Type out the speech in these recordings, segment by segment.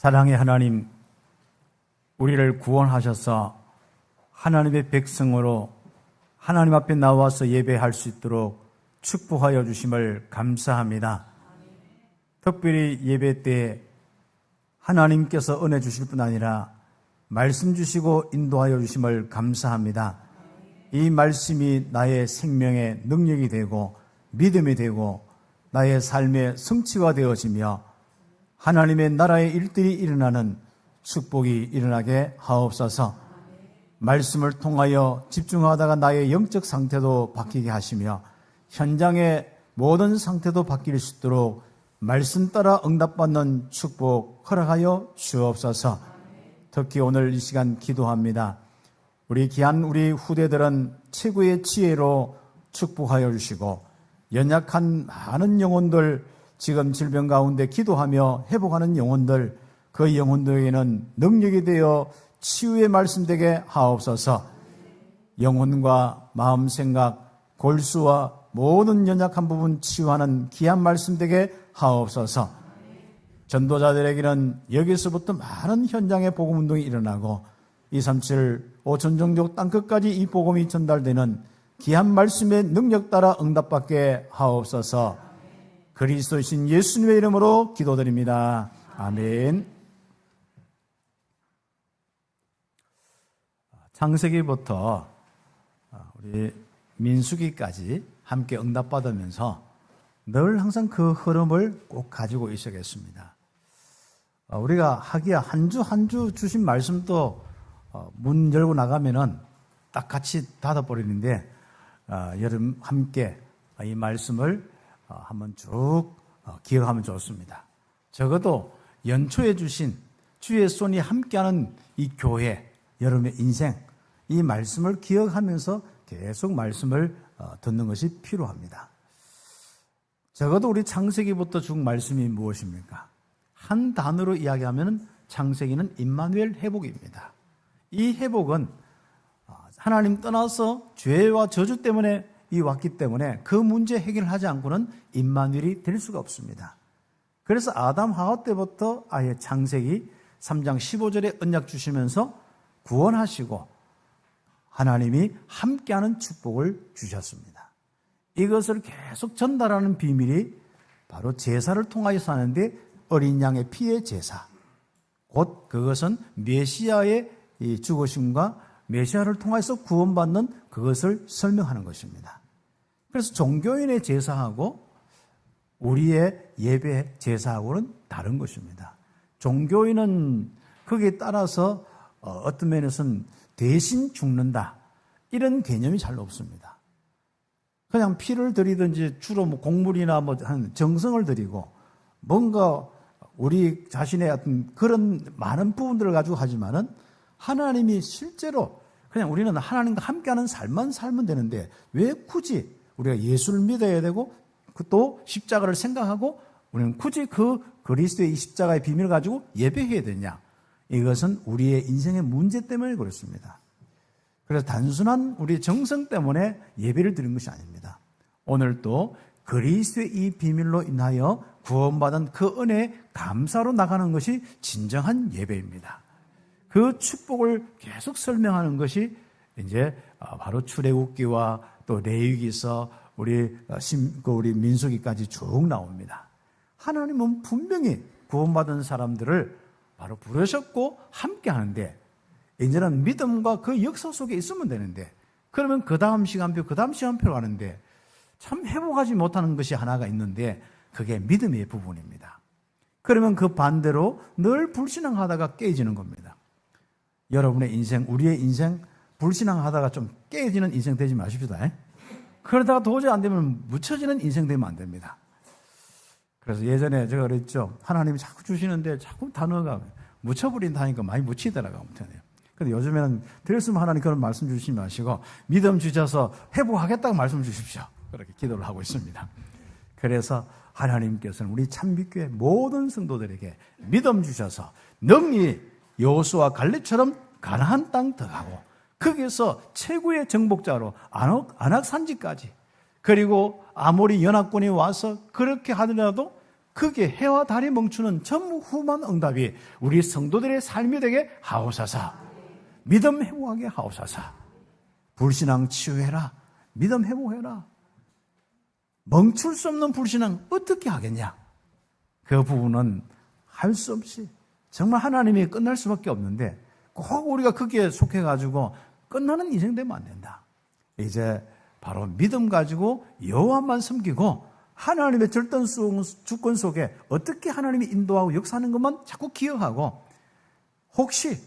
사랑의 하나님, 우리를 구원하셔서 하나님의 백성으로 하나님 앞에 나와서 예배할 수 있도록 축복하여 주심을 감사합니다. 특별히 예배 때 하나님께서 은혜 주실 뿐 아니라 말씀 주시고 인도하여 주심을 감사합니다. 이 말씀이 나의 생명의 능력이 되고 믿음이 되고 나의 삶의 성취가 되어지며 하나님의 나라의 일들이 일어나는 축복이 일어나게 하옵소서. 말씀을 통하여 집중하다가 나의 영적 상태도 바뀌게 하시며 현장의 모든 상태도 바뀔 수 있도록 말씀 따라 응답받는 축복 허락하여 주옵소서. 특히 오늘 이 시간 기도합니다. 우리 귀한 우리 후대들은 최고의 지혜로 축복하여 주시고 연약한 많은 영혼들, 지금 질병 가운데 기도하며 회복하는 영혼들, 그 영혼들에게는 능력이 되어 치유의 말씀 되게 하옵소서. 영혼과 마음, 생각, 골수와 모든 연약한 부분 치유하는 귀한 말씀 되게 하옵소서. 전도자들에게는 여기서부터 많은 현장의 복음 운동이 일어나고 237 5천 종족 땅끝까지 이 복음이 전달되는 귀한 말씀의 능력 따라 응답받게 하옵소서. 그리스도이신 예수님의 이름으로 기도드립니다. 아멘. 창세기부터 우리 민수기까지 함께 응답받으면서 늘 항상 그 흐름을 꼭 가지고 있어야겠습니다. 우리가 하기야 한 주 한 주 주신 말씀도 문 열고 나가면은 딱 같이 닫아버리는데 여러분 함께 이 말씀을 한번 쭉 기억하면 좋습니다. 적어도 연초에 주신 주의 손이 함께하는 이 교회, 여러분의 인생, 이 말씀을 기억하면서 계속 말씀을 듣는 것이 필요합니다. 적어도 우리 창세기부터 쭉 말씀이 무엇입니까? 한 단어로 이야기하면 창세기는 임마누엘 회복입니다. 이 회복은 하나님 떠나서 죄와 저주 때문에 왔기 때문에 그 문제 해결하지 않고는 임마누엘이 될 수가 없습니다. 그래서 아담 하와 때부터 아예 창세기 3장 15절에 언약 주시면서 구원하시고 하나님이 함께하는 축복을 주셨습니다. 이것을 계속 전달하는 비밀이 바로 제사를 통하여서 하는데 어린 양의 피의 제사, 곧 그것은 메시아의 죽으심과 메시아를 통해서 구원받는 그것을 설명하는 것입니다. 그래서 종교인의 제사하고 우리의 예배 제사하고는 다른 것입니다. 종교인은 거기에 따라서 어떤 면에서는 대신 죽는다, 이런 개념이 잘 없습니다. 그냥 피를 드리든지 주로 곡물이나 한 정성을 드리고 뭔가 우리 자신의 어떤 그런 많은 부분들을 가지고 하지만은 하나님이 실제로 그냥 우리는 하나님과 함께하는 삶만 살면 되는데 왜 굳이 우리가 예수를 믿어야 되고 또 십자가를 생각하고 우리는 굳이 그 그리스도의 이 십자가의 비밀을 가지고 예배해야 되냐? 이것은 우리의 인생의 문제 때문에 그렇습니다. 그래서 단순한 우리의 정성 때문에 예배를 드리는 것이 아닙니다. 오늘 또 그리스도의 이 비밀로 인하여 구원받은 그 은혜에 감사로 나가는 것이 진정한 예배입니다. 그 축복을 계속 설명하는 것이 이제 바로 출애굽기와 또 레위기서 우리 민수기까지 쭉 나옵니다. 하나님은 분명히 구원받은 사람들을 바로 부르셨고 함께 하는데 이제는 믿음과 그 역사 속에 있으면 되는데 그러면 그 다음 시간표로 가는데 참 회복하지 못하는 것이 하나가 있는데 그게 믿음의 부분입니다. 그러면 그 반대로 늘 불신앙하다가 깨지는 겁니다. 여러분의 인생, 우리의 인생 불신앙하다가 좀 깨지는 인생 되지 마십시다. 그러다가 도저히 안 되면 묻혀지는 인생 되면 안 됩니다. 그래서 예전에 제가 그랬죠. 하나님이 자꾸 주시는데 자꾸 단어가 묻혀버린다니까 많이 묻히더라고요. 아무튼. 근데 요즘에는 들었으면 하나님 그런 말씀 주시지 마시고 믿음 주셔서 회복하겠다고 말씀 주십시오. 그렇게 기도를 하고 있습니다. 그래서 하나님께서는 우리 참빛교회 모든 성도들에게 믿음 주셔서 능히 여호수아 갈렙처럼 가나안 땅 들어가고 거기에서 최고의 정복자로 안악 산지까지 그리고 아모리 연합군이 와서 그렇게 하더라도 그게 해와 달이 멈추는 전무후무한 응답이 우리 성도들의 삶이 되게 하옵소서. 믿음 회복하게 하옵소서. 불신앙 치유해라. 믿음 회복해라. 멈출 수 없는 불신앙 어떻게 하겠냐? 그 부분은 할 수 없이 정말 하나님이 끝날 수밖에 없는데 꼭 우리가 거기에 속해가지고 끝나는 인생 되면 안 된다. 이제 바로 믿음 가지고 여호와만 섬기고 하나님의 절대 주권 속에 어떻게 하나님이 인도하고 역사하는 것만 자꾸 기억하고, 혹시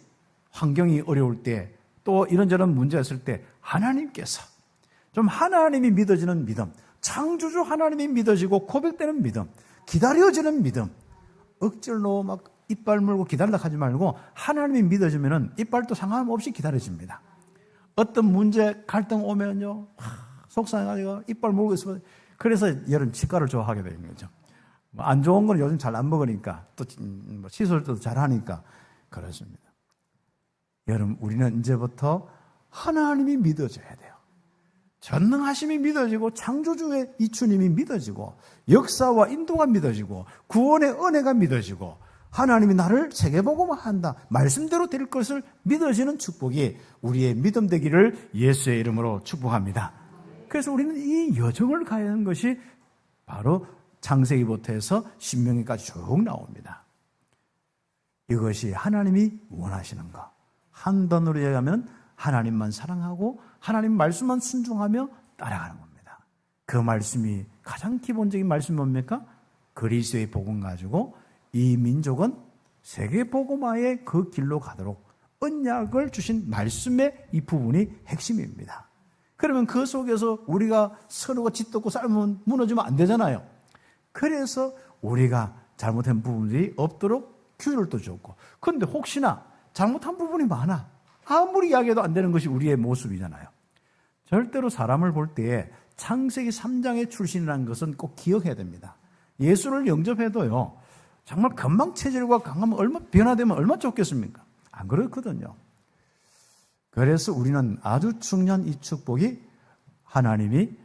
환경이 어려울 때 또 이런저런 문제가 있을 때 하나님께서 좀 하나님이 믿어지는 믿음, 창조주 하나님이 믿어지고 고백되는 믿음, 기다려지는 믿음, 억지로 막 이빨 물고 기다리려 하지 말고 하나님이 믿어지면은 이빨도 상관없이 기다려집니다. 어떤 문제 갈등 오면요 속상해가지고 이빨 물고 있으면, 그래서 여러분 치과를 좋아하게 되는 거죠. 안 좋은 건 요즘 잘 안 먹으니까, 또 시술도 잘 하니까 그렇습니다. 여러분, 우리는 이제부터 하나님이 믿어져야 돼요. 전능하심이 믿어지고 창조주의 이 주님이 믿어지고 역사와 인도가 믿어지고 구원의 은혜가 믿어지고 하나님이 나를 세계복음화 한다, 말씀대로 될 것을 믿어지는 축복이 우리의 믿음 되기를 예수의 이름으로 축복합니다. 그래서 우리는 이 여정을 가야 하는 것이 바로 창세기부터 해서 신명기까지 쭉 나옵니다. 이것이 하나님이 원하시는 것. 한번으로 얘기하면 하나님만 사랑하고 하나님 말씀만 순종하며 따라가는 겁니다. 그 말씀이 가장 기본적인 말씀이 뭡니까? 그리스도의 복음 가지고 이 민족은 세계 복음화의 그 길로 가도록 언약을 주신 말씀의 이 부분이 핵심입니다. 그러면 그 속에서 우리가 서로가 짓덮고 싸우면 무너지면 안 되잖아요. 그래서 우리가 잘못한 부분들이 없도록 규율을 또 줬고, 그런데 혹시나 잘못한 부분이 많아, 아무리 이야기해도 안 되는 것이 우리의 모습이잖아요. 절대로 사람을 볼 때에 창세기 3장의 출신이라는 것은 꼭 기억해야 됩니다. 예수를 영접해도요, 정말 금방 체질과 강하면 얼마 변화되면 얼마나 좋겠습니까? 안 그렇거든요. 그래서 우리는 아주 중요한 이 축복이 하나님이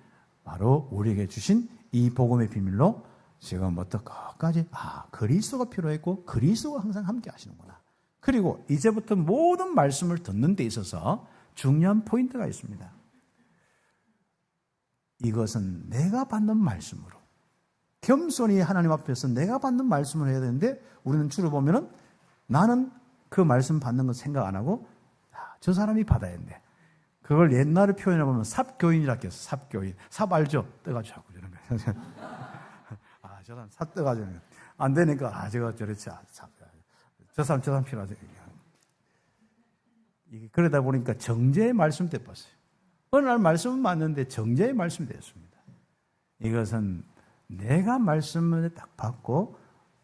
바로 우리에게 주신 이 복음의 비밀로 지금부터 끝까지 그리스도가 필요했고 그리스도가 항상 함께 하시는구나. 그리고 이제부터 모든 말씀을 듣는 데 있어서 중요한 포인트가 있습니다. 이것은 내가 받는 말씀으로, 겸손히 하나님 앞에서 내가 받는 말씀을 해야 되는데, 우리는 주로 보면은 나는 그 말씀 받는 거 생각 안 하고 저 사람이 받아야 되는데, 그걸 옛날에 표현해 보면 삽교인이라고 했어. 삽교인. 삽 알죠? 떠가지고 자꾸 저런 거. 저 사람 삽 떠가지고 안 되니까 제가 저렇지. 저 사람 필요하죠. 이게 그러다 보니까 정죄의 말씀 때 봤어요. 어느 날 말씀은 맞는데 정죄의 말씀이 됐습니다. 이것은 내가 말씀을 딱 받고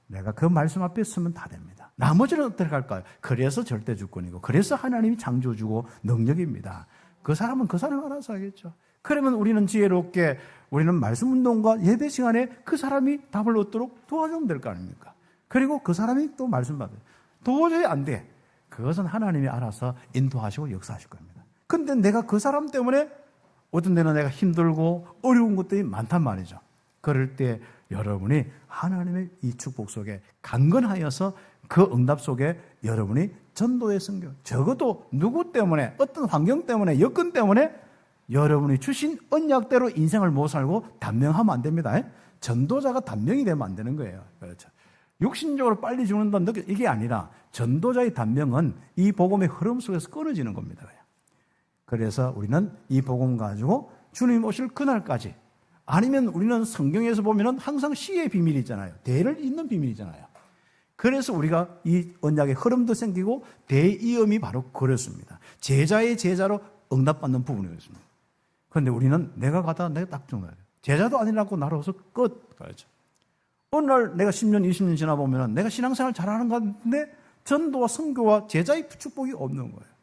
내가 그 말씀 앞에 서면 다 됩니다. 나머지는 어떻게 할까요? 그래서 절대주권이고, 그래서 하나님이 창조주고 능력입니다. 그 사람은 그 사람 알아서 하겠죠. 그러면 우리는 지혜롭게 우리는 말씀 운동과 예배 시간에 그 사람이 답을 얻도록 도와주면 될 거 아닙니까? 그리고 그 사람이 또 말씀 받아요. 도저히 안 돼. 그것은 하나님이 알아서 인도하시고 역사하실 겁니다. 근데 내가 그 사람 때문에 어떤 데는 내가 힘들고 어려운 것들이 많단 말이죠. 그럴 때 여러분이 하나님의 이 축복 속에 강건하여서 그 응답 속에 여러분이 전도의 선교, 적어도 누구 때문에, 어떤 환경 때문에, 여건 때문에 여러분이 주신 언약대로 인생을 못 살고 단명하면 안 됩니다. 전도자가 단명이 되면 안 되는 거예요. 그렇죠. 육신적으로 빨리 죽는다는 이게 아니라 전도자의 단명은 이 복음의 흐름 속에서 끊어지는 겁니다. 그래서 우리는 이 복음 가지고 주님 오실 그날까지, 아니면 우리는 성경에서 보면은 항상 시의 비밀이 있잖아요. 대를 잇는 비밀이잖아요. 그래서 우리가 이 언약의 흐름도 생기고 대이음이 바로 그렇습니다. 제자의 제자로 응답받는 부분이었습니다. 그런데 우리는 내가 가다 내가 딱 정해야 돼요. 제자도 아니라고 나로서 끝. 그렇죠. 어느 날 내가 10년, 20년 지나 보면은 내가 신앙생활 잘하는 것 같은데 전도와 선교와 제자의 축복이 없는 거예요.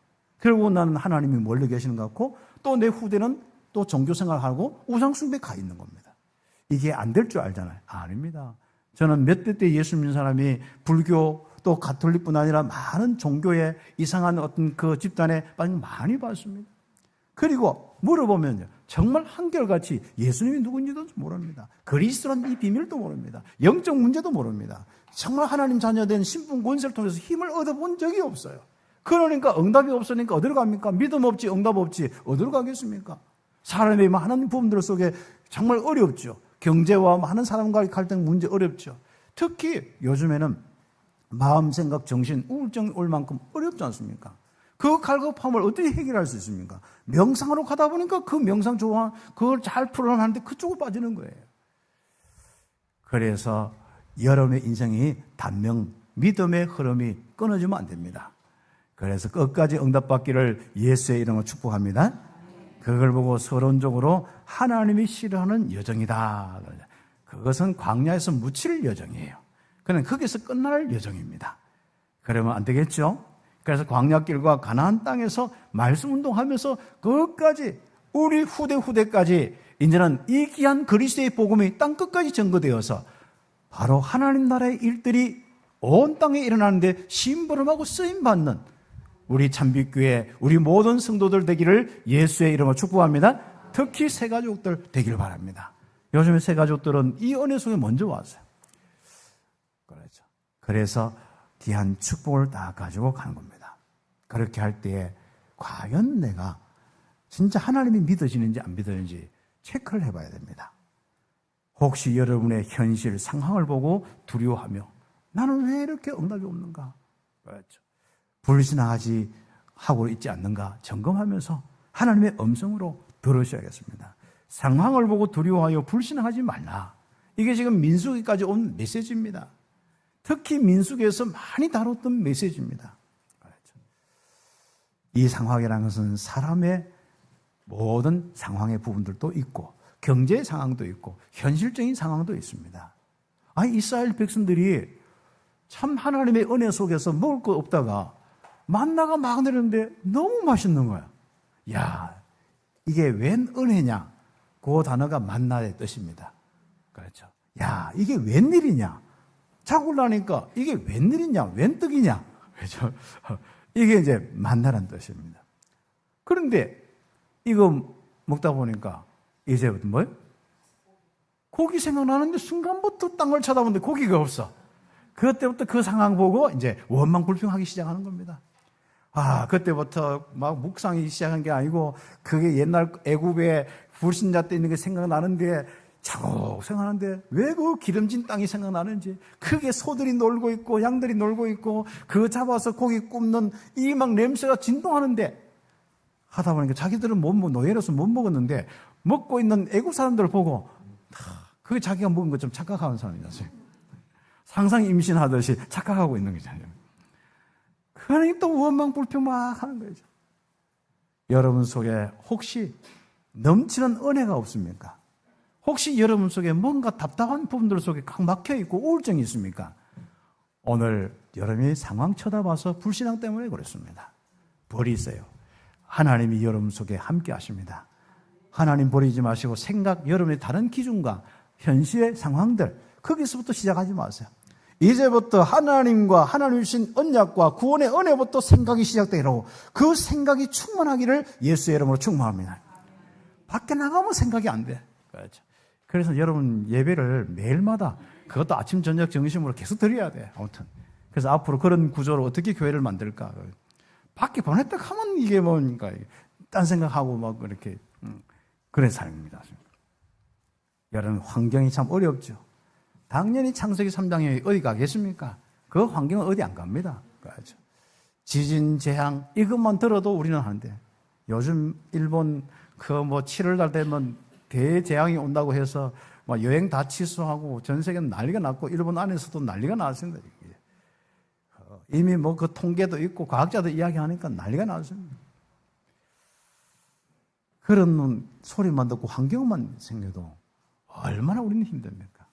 결국 나는 하나님이 멀리 계시는 것 같고, 또 내 후대는 또 종교생활하고 우상숭배에 가 있는 겁니다. 이게 안 될 줄 알잖아요. 아닙니다. 저는 몇 대 때 예수 믿는 사람이 불교 또 가톨릭뿐 아니라 많은 종교의 이상한 어떤 그 집단에 많이 봤습니다. 그리고 물어보면요, 정말 한결같이 예수님이 누군지도 모릅니다. 그리스도란 이 비밀도 모릅니다. 영적 문제도 모릅니다. 정말 하나님 자녀된 신분 권세를 통해서 힘을 얻어본 적이 없어요. 그러니까 응답이 없으니까 어디로 갑니까? 믿음 없지, 응답 없지, 어디로 가겠습니까? 사람의 많은 부분들 속에 정말 어렵죠. 경제와 많은 사람과의 갈등 문제 어렵죠. 특히 요즘에는 마음, 생각, 정신, 우울증이 올 만큼 어렵지 않습니까? 그 갈급함을 어떻게 해결할 수 있습니까? 명상으로 가다 보니까 그 명상 좋아, 그걸 잘 풀어가는데 그쪽으로 빠지는 거예요. 그래서 여러분의 인생이 단명, 믿음의 흐름이 끊어지면 안 됩니다. 그래서 끝까지 응답받기를 예수의 이름으로 축복합니다. 그걸 보고 서론적으로 하나님이 싫어하는 여정이다. 그것은 광야에서 묻힐 여정이에요. 그는 거기서 끝날 여정입니다. 그러면 안 되겠죠? 그래서 광야길과 가나안 땅에서 말씀 운동하면서 끝까지 우리 후대까지 이제는 이 귀한 그리스도의 복음이 땅 끝까지 전거되어서 바로 하나님 나라의 일들이 온 땅에 일어나는데 심부름하고 쓰임받는 우리 참빛교회 우리 모든 성도들 되기를 예수의 이름으로 축복합니다. 특히 새가족들 되기를 바랍니다. 요즘에 새가족들은 이 은혜 속에 먼저 왔어요. 그렇죠. 그래서 귀한 축복을 다 가지고 가는 겁니다. 그렇게 할 때에 과연 내가 진짜 하나님이 믿어지는지 안 믿어지는지 체크를 해봐야 됩니다. 혹시 여러분의 현실 상황을 보고 두려워하며 나는 왜 이렇게 응답이 없는가? 그렇죠. 불신하지 하고 있지 않는가 점검하면서 하나님의 음성으로 들으셔야겠습니다. 상황을 보고 두려워하여 불신하지 말라. 이게 지금 민수기까지 온 메시지입니다. 특히 민수기에서 많이 다뤘던 메시지입니다. 이 상황이라는 것은 사람의 모든 상황의 부분들도 있고 경제 상황도 있고 현실적인 상황도 있습니다. 이스라엘 백성들이 참 하나님의 은혜 속에서 먹을 거 없다가 만나가 막 내렸는데 너무 맛있는 거야. 야, 이게 웬 은혜냐? 그 단어가 만나의 뜻입니다. 그렇죠. 야, 이게 웬일이냐? 자고 나니까 이게 웬일이냐? 웬 떡이냐? 그렇죠. 이게 이제 만나란 뜻입니다. 그런데 이거 먹다 보니까 이제부터 뭐예요? 고기 생각나는데 순간부터 땅을 쳐다보는데 고기가 없어. 그때부터 그 상황 보고 이제 원망불평하기 시작하는 겁니다. 그때부터 막 묵상이 시작한 게 아니고 그게 옛날 애굽의 불신자 때 있는 게 생각나는데 자꾸 생각하는데 왜 그 기름진 땅이 생각나는지 크게 소들이 놀고 있고 양들이 놀고 있고 그거 잡아서 고기 굽는 이 막 냄새가 진동하는데 하다 보니까 자기들은 노예로서 못 먹었는데 먹고 있는 애국 사람들을 보고 그게 자기가 먹은 것처럼 착각하는 사람이었어요. 상상 임신하듯이 착각하고 있는 거잖아요. 그러니 또 원망불평 막 하는 거죠. 여러분 속에 혹시 넘치는 은혜가 없습니까? 혹시 여러분 속에 뭔가 답답한 부분들 속에 꽉 막혀 있고 우울증이 있습니까? 오늘 여러분이 상황 쳐다봐서 불신앙 때문에 그렇습니다. 버리세요. 하나님이 여러분 속에 함께 하십니다. 하나님 버리지 마시고 생각, 여러분의 다른 기준과 현실의 상황들 거기서부터 시작하지 마세요. 이제부터 하나님과 하나님 주신 언약과 구원의 은혜부터 생각이 시작되라고 그 생각이 충만하기를 예수의 이름으로 축복합니다. 밖에 나가면 생각이 안 돼. 그렇죠. 그래서 여러분 예배를 매일마다 그것도 아침 저녁 점심으로 계속 드려야 돼. 아무튼 그래서 앞으로 그런 구조로 어떻게 교회를 만들까? 밖에 보냈다 하면 이게 뭡니까? 딴 생각하고 막 그렇게 그런 삶입니다. 여러분 환경이 참 어렵죠. 당연히 창세기 3장에 어디 가겠습니까? 그 환경은 어디 안 갑니다. 그렇죠. 지진, 재앙 이것만 들어도 우리는 하는데 요즘 일본 7월 달 되면 대재앙이 온다고 해서 막 여행 다 취소하고 전 세계는 난리가 났고 일본 안에서도 난리가 났습니다. 이미 그 통계도 있고 과학자도 이야기하니까 난리가 났습니다. 그런 소리만 듣고 환경만 생겨도 얼마나 우리는 힘듭니까?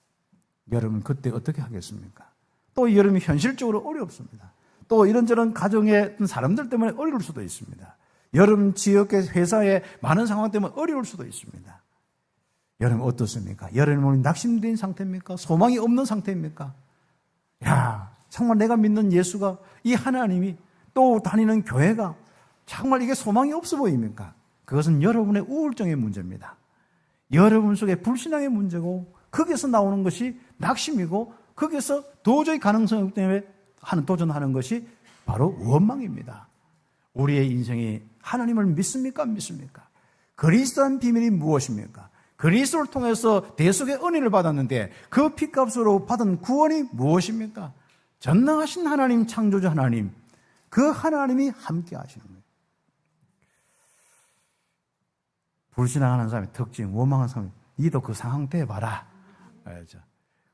여러분 그때 어떻게 하겠습니까? 또 여러분이 현실적으로 어렵습니다. 또 이런저런 가정의 사람들 때문에 어려울 수도 있습니다. 여러분 지역의 회사의 많은 상황 때문에 어려울 수도 있습니다. 여러분 어떻습니까? 여러분은 낙심된 상태입니까? 소망이 없는 상태입니까? 야, 정말 내가 믿는 예수가 이 하나님이 또 다니는 교회가 정말 이게 소망이 없어 보입니까? 그것은 여러분의 우울증의 문제입니다. 여러분 속에 불신앙의 문제고 거기에서 나오는 것이 낙심이고 거기에서 도저히 가능성 없기 때문에 도전하는 것이 바로 원망입니다. 우리의 인생이 하나님을 믿습니까? 안 믿습니까? 그리스도란 비밀이 무엇입니까? 그리스도를 통해서 대속의 은혜를 받았는데 그 피값으로 받은 구원이 무엇입니까? 전능하신 하나님, 창조주 하나님, 그 하나님이 함께 하시는 거예요. 불신앙하는 사람의 특징, 원망하는 사람이 니도 그 상황 때 봐라.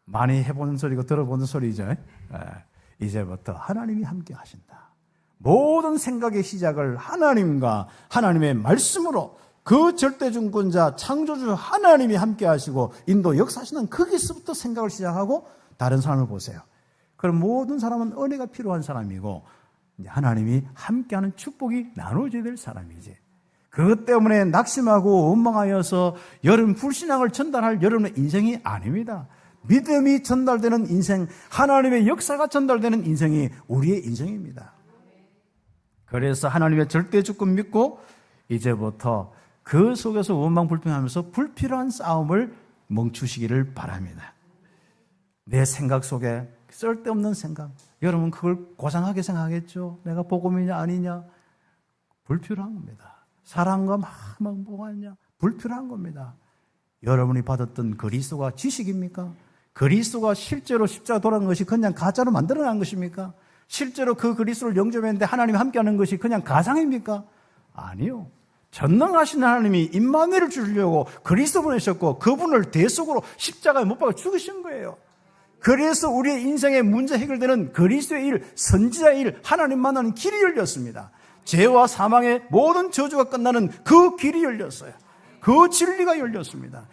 많이 해보는 소리고 들어보는 소리죠. 이제부터 하나님이 함께 하신다. 모든 생각의 시작을 하나님과 하나님의 말씀으로 그 절대중권자 창조주 하나님이 함께 하시고 인도 역사하시는 거기서부터 생각을 시작하고 다른 사람을 보세요. 그럼 모든 사람은 은혜가 필요한 사람이고 하나님이 함께하는 축복이 나눠져야 될 사람이지. 그것 때문에 낙심하고 원망하여서 여러분 불신앙을 전달할 여러분의 인생이 아닙니다. 믿음이 전달되는 인생, 하나님의 역사가 전달되는 인생이 우리의 인생입니다. 그래서 하나님의 절대 주권 믿고 이제부터 그 속에서 원망 불평하면서 불필요한 싸움을 멈추시기를 바랍니다. 내 생각 속에 쓸데없는 생각, 여러분 그걸 고상하게 생각하겠죠? 내가 복음이냐 아니냐? 불필요한 겁니다. 사랑과 막 뭐가 있냐? 불필요한 겁니다. 여러분이 받았던 그리스도가 지식입니까? 그리스도가 실제로 십자가 돌아간 것이 그냥 가짜로 만들어낸 것입니까? 실제로 그 그리스도를 영접했는데 하나님이 함께하는 것이 그냥 가상입니까? 아니요. 전능하신 하나님이 임마누엘을 주시려고 그리스도 보내셨고 그분을 대속으로 십자가에 못 박아 죽으신 거예요. 그래서 우리의 인생의 문제 해결되는 그리스도의 일, 선지자의 일, 하나님 만나는 길이 열렸습니다. 죄와 사망의 모든 저주가 끝나는 그 길이 열렸어요. 그 진리가 열렸습니다.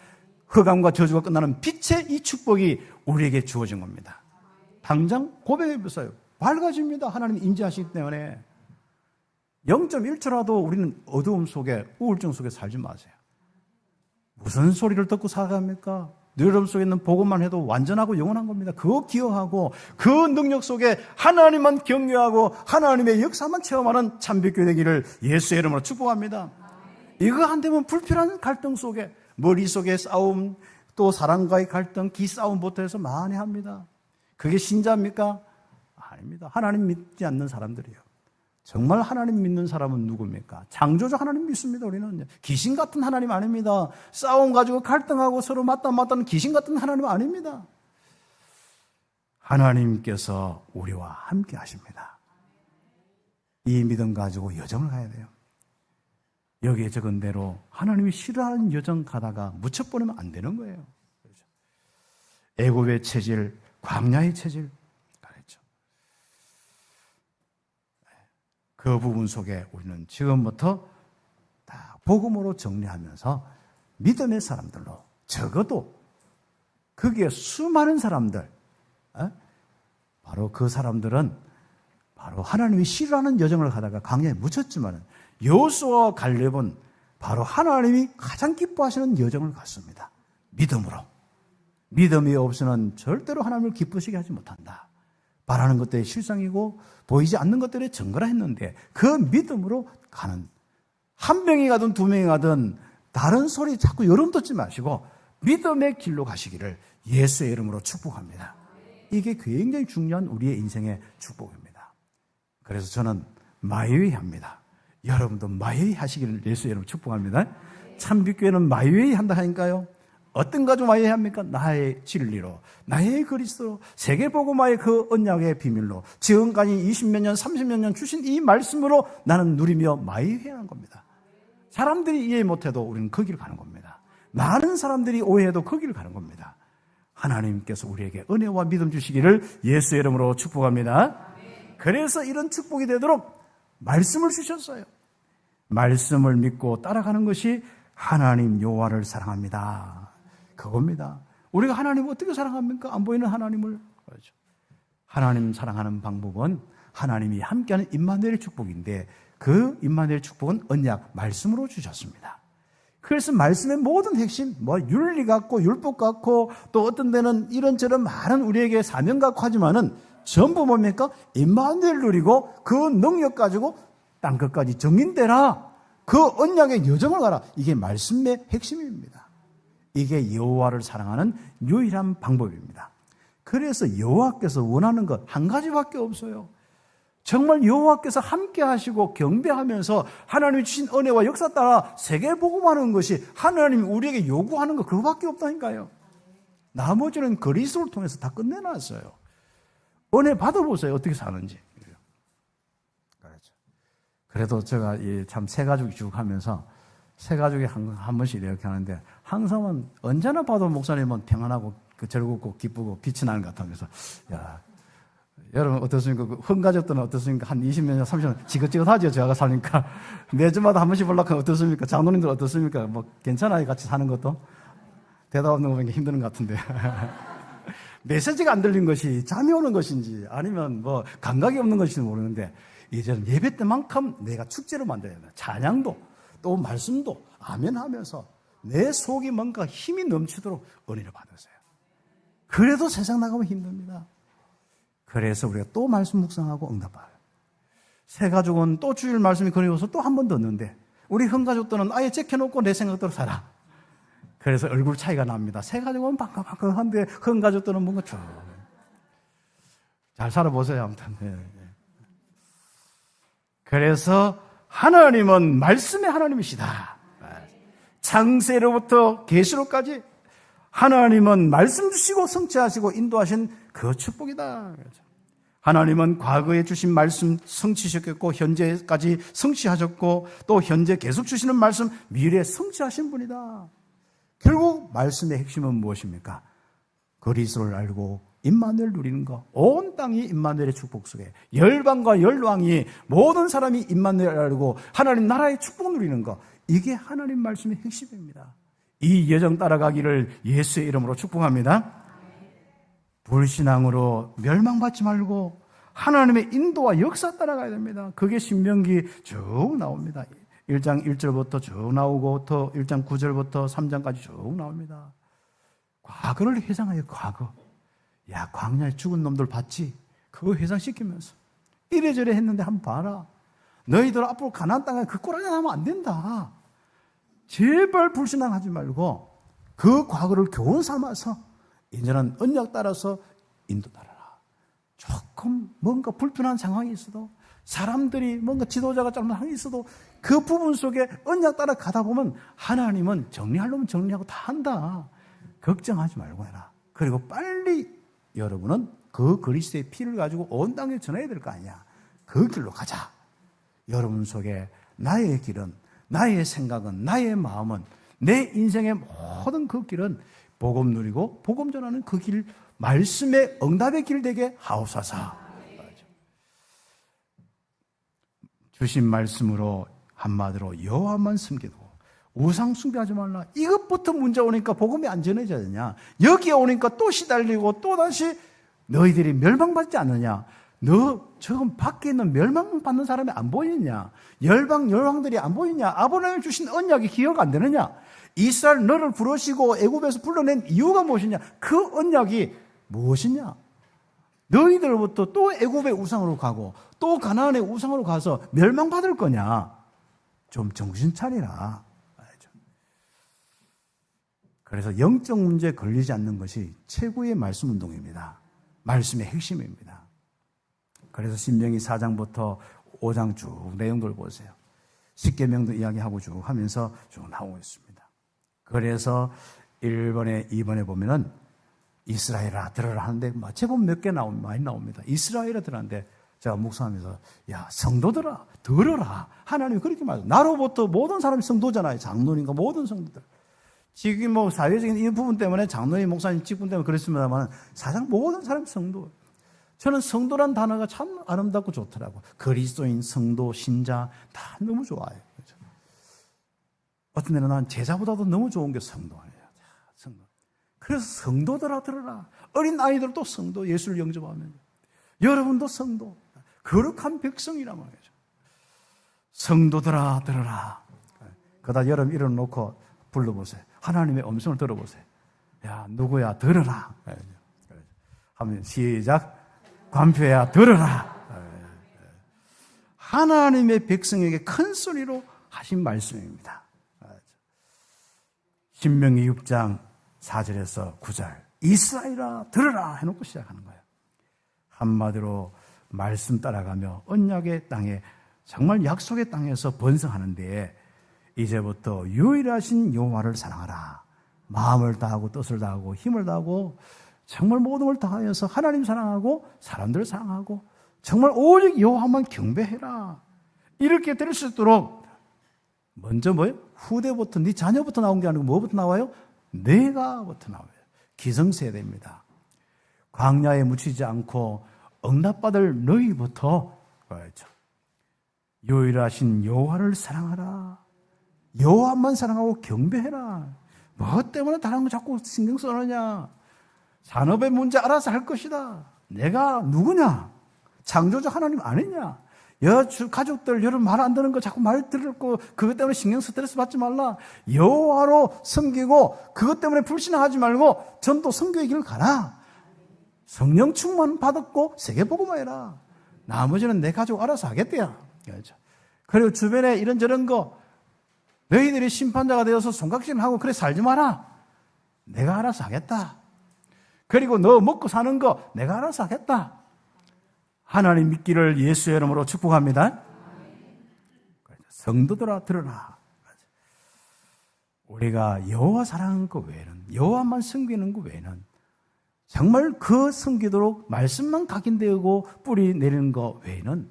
흑암과 저주가 끝나는 빛의 이 축복이 우리에게 주어진 겁니다. 당장 고백해 보세요. 밝아집니다. 하나님 인지하시기 때문에 0.1초라도 우리는 어두움 속에 우울증 속에 살지 마세요. 무슨 소리를 듣고 살아갑니까? 여러분 속에 있는 복음만 해도 완전하고 영원한 겁니다. 그거 기억하고 그 능력 속에 하나님만 경외하고 하나님의 역사만 체험하는 참빛교회 되기를 예수의 이름으로 축복합니다. 이거 안 되면 불필요한 갈등 속에 머릿속에 싸움, 또 사람과의 갈등, 기싸움부터 해서 많이 합니다. 그게 신자입니까? 아닙니다. 하나님 믿지 않는 사람들이에요. 정말 하나님 믿는 사람은 누굽니까? 창조주 하나님 믿습니다. 우리는 귀신 같은 하나님 아닙니다. 싸움 가지고 갈등하고 서로 맞다는 귀신 같은 하나님 아닙니다. 하나님께서 우리와 함께 하십니다. 이 믿음 가지고 여정을 가야 돼요. 여기에 적은 대로 하나님이 싫어하는 여정 가다가 묻혀버리면 안 되는 거예요. 애굽의 체질, 광야의 체질 가르쳐. 그 부분 속에 우리는 지금부터 다 복음으로 정리하면서 믿음의 사람들로 적어도 거기에 수많은 사람들, 바로 그 사람들은 바로 하나님이 싫어하는 여정을 가다가 광야에 묻혔지만 여호수아와 갈렙은 바로 하나님이 가장 기뻐하시는 여정을 갔습니다. 믿음으로. 믿음이 없이는 절대로 하나님을 기쁘시게 하지 못한다. 바라는 것들이 실상이고 보이지 않는 것들이 증거라 했는데 그 믿음으로 가는, 한 명이 가든 두 명이 가든 다른 소리 자꾸 여름 돋지 마시고 믿음의 길로 가시기를 예수의 이름으로 축복합니다. 이게 굉장히 중요한 우리의 인생의 축복입니다. 그래서 저는 마이웨이합니다. 여러분도 마이웨이 하시기를 예수의 이름으로 축복합니다. 참빛교회는 마이웨이 한다 하니까요. 어떤 가지고 마이웨이 합니까? 나의 진리로, 나의 그리스도로, 세계복음화의 그 언약의 비밀로 지금까지 20몇 년, 30몇 년 주신 이 말씀으로 나는 누리며 마이웨이 하는 겁니다. 사람들이 이해 못해도 우리는 거기를 가는 겁니다. 많은 사람들이 오해해도 거기를 가는 겁니다. 하나님께서 우리에게 은혜와 믿음 주시기를 예수의 이름으로 축복합니다. 그래서 이런 축복이 되도록 말씀을 주셨어요. 말씀을 믿고 따라가는 것이 하나님 여호와를 사랑합니다. 그겁니다. 우리가 하나님을 어떻게 사랑합니까? 안 보이는 하나님을. 그렇죠. 하나님 사랑하는 방법은 하나님이 함께하는 임마누엘 축복인데 그 임마누엘 축복은 언약 말씀으로 주셨습니다. 그래서 말씀의 모든 핵심, 윤리 같고 율법 같고 또 어떤 데는 이런저런 많은 우리에게 사명 같고 하지만은 전부 뭡니까? 임마누엘 누리고 그 능력 가지고 땅끝까지 정인되라. 그 언약의 여정을 가라. 이게 말씀의 핵심입니다. 이게 여호와를 사랑하는 유일한 방법입니다. 그래서 여호와께서 원하는 것 한 가지밖에 없어요. 정말 여호와께서 함께 하시고 경배하면서 하나님이 주신 은혜와 역사 따라 세계 복음하는 것이 하나님이 우리에게 요구하는 것 그거밖에 없다니까요. 나머지는 그리스도를 통해서 다 끝내놨어요. 은혜 받아보세요. 어떻게 사는지. 그래도 제가 참 새 가족이 쭉 하면서 새 가족이 한 번씩 이렇게 하는데 항상은 언제나 봐도 목사님은 평안하고 즐겁고 기쁘고 빛이 나는 것 같으면서 야, 여러분 어떻습니까? 흥 가족들은 어떻습니까? 한 20년, 30년 지긋지긋하죠. 제가 사니까 매주마다 한 번씩 보려고 어떻습니까? 장로님들 어떻습니까? 뭐 괜찮아요? 같이 사는 것도? 대답 없는 거 보니까 힘드는 것 같은데 메시지가 안 들린 것이 잠이 오는 것인지 아니면 뭐 감각이 없는 것인지 모르는데 이제는 예배 때만큼 내가 축제로 만들어야 된다. 찬양도 또 말씀도 아멘 하면서 내 속이 뭔가 힘이 넘치도록 은혜를 받으세요. 그래도 세상 나가면 힘듭니다. 그래서 우리가 또 말씀 묵상하고 응답받아요. 새 가족은 또 주일 말씀이 그리워서 또 한 번 듣는데 우리 형 가족들은 아예 제껴놓고 내 생각대로 살아. 그래서 얼굴 차이가 납니다. 새 가족은 반짝반짝한데 형 가족들은 뭔가 잘 살아보세요. 아무튼. 네. 그래서 하나님은 말씀의 하나님이시다. 창세로부터 계시로까지 하나님은 말씀 주시고 성취하시고 인도하신 그 축복이다. 하나님은 과거에 주신 말씀 성취하셨고 현재까지 성취하셨고 또 현재 계속 주시는 말씀 미래에 성취하신 분이다. 결국 말씀의 핵심은 무엇입니까? 그리스도를 알고 임마누엘을 누리는 것. 온 땅이 임마누엘의 축복 속에 열방과 열왕이 모든 사람이 임마누엘을 알고 하나님 나라의 축복 누리는 것. 이게 하나님 말씀의 핵심입니다. 이 여정 따라가기를 예수의 이름으로 축복합니다. 불신앙으로 멸망받지 말고 하나님의 인도와 역사 따라가야 됩니다. 그게 신명기 쭉 나옵니다. 1장 1절부터 쭉 나오고 또 1장 9절부터 3장까지 쭉 나옵니다. 과거를 회상하여 과거. 야, 광야에 죽은 놈들 봤지? 그거 회상시키면서 이래저래 했는데 한번 봐라. 너희들 앞으로 가나안 땅에 그 꼴하게 하면 안 된다. 제발 불신앙하지 말고 그 과거를 교훈 삼아서 이제는 언약 따라서 인도 따라라. 조금 뭔가 불편한 상황이 있어도 사람들이 뭔가 지도자가 잘못한 게 있어도 그 부분 속에 언약 따라 가다 보면 하나님은 정리하려면 정리하고 다 한다. 걱정하지 말고 해라. 그리고 빨리 여러분은 그 그리스도의 피를 가지고 온 땅에 전해야 될 거 아니야. 그 길로 가자. 여러분 속에 나의 길은, 나의 생각은, 나의 마음은, 내 인생의 모든 그 길은 복음 누리고 복음 전하는 그 길, 말씀의 응답의 길 되게 하옵소서. 주신 말씀으로 한마디로 여호와만 섬기고 우상 숭배하지 말라. 이것부터 문제 오니까 복음이 안 전해져야 되냐. 여기에 오니까 또 시달리고 또 다시 너희들이 멸망받지 않느냐. 너 지금 밖에 있는 멸망받는 사람이 안 보이냐. 열방들이 안 보이냐. 아브라함이 주신 언약이 기억 안 되느냐. 이스라엘 너를 부르시고 애굽에서 불러낸 이유가 무엇이냐. 그 언약이 무엇이냐. 너희들부터 또 애굽의 우상으로 가고 또 가나안의 우상으로 가서 멸망받을 거냐. 좀 정신 차리라. 그래서 영적 문제에 걸리지 않는 것이 최고의 말씀 운동입니다. 말씀의 핵심입니다. 그래서 신명기 4장부터 5장 쭉 내용들 보세요. 십계명도 이야기하고 쭉 하면서 쭉 나오고 있습니다. 그래서 1번에 2번에 보면은 이스라엘아 들으라 하는데 제법 몇 개 많이 나옵니다. 이스라엘아 들으라는데 제가 묵상하면서 야 성도들아 들으라. 하나님이 그렇게 말해요. 나로부터 모든 사람이 성도잖아요. 장로님과 모든 성도들. 지금 뭐 사회적인 이 부분 때문에 장로님, 목사님 직분 때문에 그랬습니다만 사실 모든 사람이 성도. 저는 성도란 단어가 참 아름답고 좋더라고요. 그리스도인, 성도, 신자 다 너무 좋아요. 그렇죠? 어떤 데는 난 제자보다도 너무 좋은 게 성도예요. 성도. 그래서 성도들아 들어라. 어린 아이들도 성도, 예수를 영접하면 여러분도 성도, 거룩한 백성이란 말이죠. 성도들아 들어라. 그러다 여러분 일어놓고 불러보세요. 하나님의 음성을 들어보세요. 야 누구야 들어라. 하면 시작. 관표야 들어라. 하나님의 백성에게 큰 소리로 하신 말씀입니다. 신명기 6장 4절에서 9절 이스라엘아 들으라 해놓고 시작하는 거예요. 한마디로 말씀 따라가며 언약의 땅에 정말 약속의 땅에서 번성하는데 이제부터 유일하신 여호와를 사랑하라. 마음을 다하고 뜻을 다하고 힘을 다하고 정말 모든 걸 다하여서 하나님 사랑하고 사람들을 사랑하고 정말 오직 여호와만 경배해라. 이렇게 될 수 있도록 먼저 뭐예요? 후대부터 네 자녀부터 나온 게 아니고 뭐부터 나와요? 내가부터 나와요. 기성세대입니다. 광야에 묻히지 않고 응답받을 너희부터 그렇죠. 유일하신 여호와를 사랑하라. 여호와만 사랑하고 경배해라. 뭐 때문에 다른 거 자꾸 신경 써느냐? 산업의 문제 알아서 할 것이다. 내가 누구냐? 창조주 하나님 아니냐? 가족들 여러분 말 안 듣는 거 자꾸 말 들고 그것 때문에 신경 스트레스 받지 말라. 여호와로 섬기고 그것 때문에 불신하지 말고 전도 선교의 길을 가라. 성령 충만 받았고 세계복음화 해라. 나머지는 내 가족 알아서 하겠대야. 그렇죠. 그리고 주변에 이런저런 거 너희들이 심판자가 되어서 손각질하고 그래 살지 마라. 내가 알아서 하겠다. 그리고 너 먹고 사는 거 내가 알아서 하겠다. 하나님 믿기를 예수의 이름으로 축복합니다. 성도들아 들으라. 우리가 여호와 사랑하는 것 외에는 여호와만 섬기는 것 외에는 정말 그 섬기도록 말씀만 각인되고 뿌리 내리는 것 외에는